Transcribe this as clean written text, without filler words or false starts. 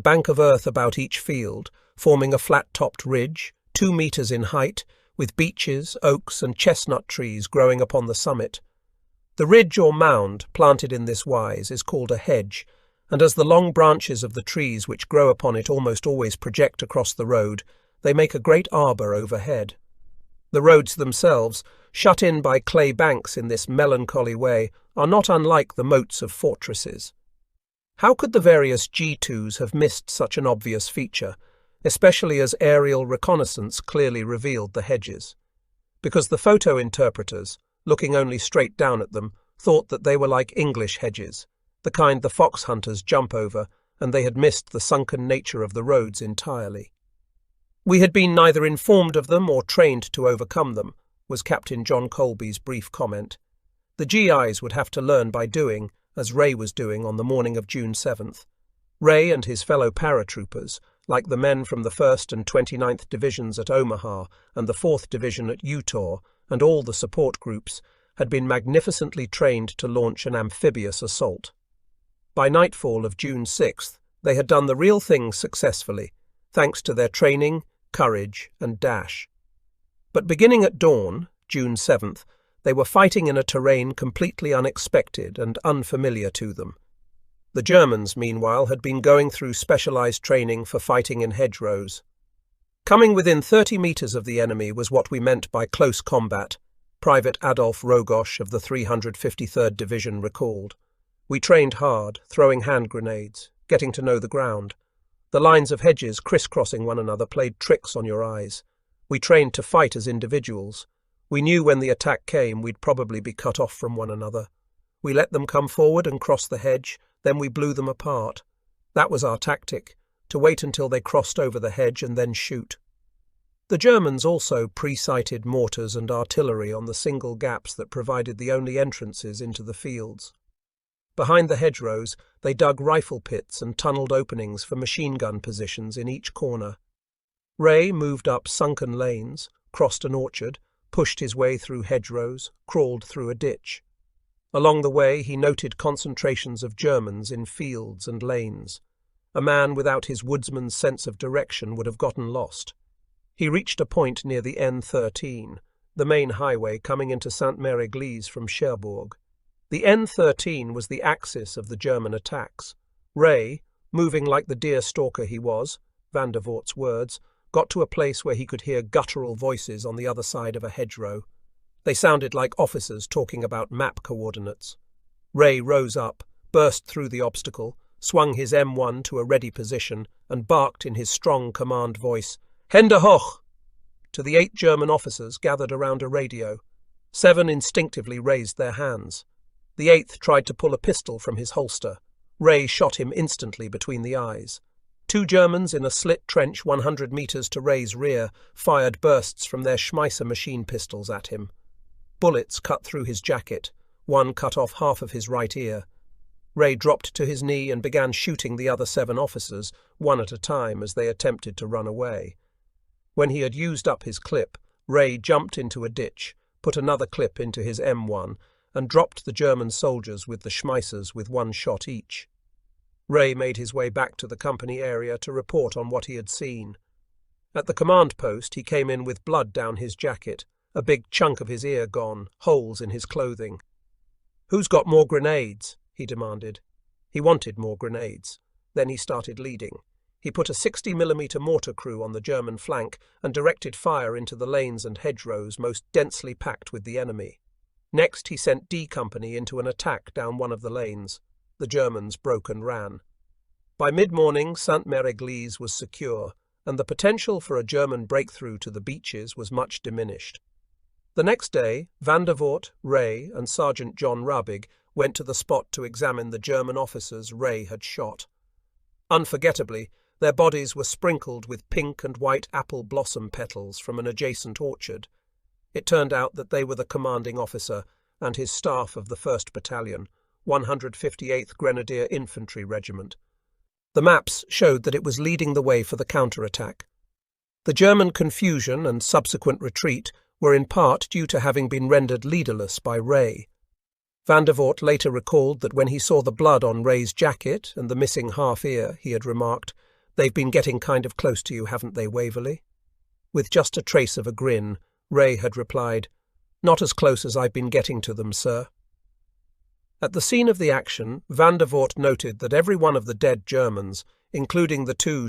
bank of earth about each field, forming a flat-topped ridge, 2 meters in height, with beeches, oaks and chestnut trees growing upon the summit. The ridge or mound, planted in this wise, is called a hedge, and as the long branches of the trees which grow upon it almost always project across the road, they make a great arbour overhead. The roads themselves, shut in by clay banks in this melancholy way, are not unlike the moats of fortresses. How could the various G2s have missed such an obvious feature, especially as aerial reconnaissance clearly revealed the hedges? Because the photo interpreters, looking only straight down at them, thought that they were like English hedges, the kind the fox hunters jump over, and they had missed the sunken nature of the roads entirely. "We had been neither informed of them or trained to overcome them," was Captain John Colby's brief comment. The GIs would have to learn by doing, as Ray was doing on the morning of June 7th. Ray and his fellow paratroopers, like the men from the 1st and 29th Divisions at Omaha and the 4th Division at Utah, and all the support groups, had been magnificently trained to launch an amphibious assault. By nightfall of June 6th, they had done the real thing successfully, thanks to their training, courage, and dash. But beginning at dawn, June 7th, they were fighting in a terrain completely unexpected and unfamiliar to them. The Germans, meanwhile, had been going through specialized training for fighting in hedgerows. Coming within 30 meters of the enemy was what we meant by close combat, Private Adolf Rogosch of the 353rd Division recalled. We trained hard, throwing hand grenades, getting to know the ground. The lines of hedges crisscrossing one another played tricks on your eyes. We trained to fight as individuals. We knew when the attack came we'd probably be cut off from one another. We let them come forward and cross the hedge, then we blew them apart. That was our tactic, to wait until they crossed over the hedge and then shoot. The Germans also pre-sighted mortars and artillery on the single gaps that provided the only entrances into the fields. Behind the hedgerows, they dug rifle pits and tunnelled openings for machine gun positions in each corner. Ray moved up sunken lanes, crossed an orchard, pushed his way through hedgerows, crawled through a ditch. Along the way he noted concentrations of Germans in fields and lanes. A man without his woodsman's sense of direction would have gotten lost. He reached a point near the N13, the main highway coming into Sainte-Mère-Église from Cherbourg. The N13 was the axis of the German attacks. Ray, moving like the deer stalker he was, Van der Voort's words, got to a place where he could hear guttural voices on the other side of a hedgerow. They sounded like officers talking about map coordinates. Ray rose up, burst through the obstacle, swung his M1 to a ready position, and barked in his strong command voice, "Hände hoch!" to the 8 German officers gathered around a radio. 7 instinctively raised their hands. The 8th tried to pull a pistol from his holster. Ray shot him instantly between the eyes. 2 Germans in a slit trench 100 meters to Ray's rear fired bursts from their Schmeisser machine pistols at him. Bullets cut through his jacket. One cut off half of his right ear. Ray dropped to his knee and began shooting the other 7 officers, one at a time, as they attempted to run away. When he had used up his clip, Ray jumped into a ditch, put another clip into his M1, and dropped the German soldiers with the Schmeissers with 1 shot each. Ray made his way back to the company area to report on what he had seen. At the command post he came in with blood down his jacket, a big chunk of his ear gone, holes in his clothing. "Who's got more grenades?" he demanded. He wanted more grenades. Then he started leading. He put a 60mm mortar crew on the German flank and directed fire into the lanes and hedgerows most densely packed with the enemy. Next he sent D Company into an attack down one of the lanes. The Germans broke and ran. By mid-morning, Sainte-Mère-Église was secure, and the potential for a German breakthrough to the beaches was much diminished. The next day, Van der Voort, Ray, and Sergeant John Rabig went to the spot to examine the German officers Ray had shot. Unforgettably, their bodies were sprinkled with pink and white apple blossom petals from an adjacent orchard. It turned out that they were the commanding officer and his staff of the 1st Battalion, 158th Grenadier Infantry Regiment. The maps showed that it was leading the way for the counterattack. The German confusion and subsequent retreat were in part due to having been rendered leaderless by Ray. Van der Voort later recalled that when he saw the blood on Ray's jacket and the missing half ear, he had remarked, They've been getting kind of close to you, haven't they, Waverley? With just a trace of a grin, Ray had replied, "Not as close as I've been getting to them, sir." At the scene of the action, Van der Voort noted that every one of the dead Germans, including the two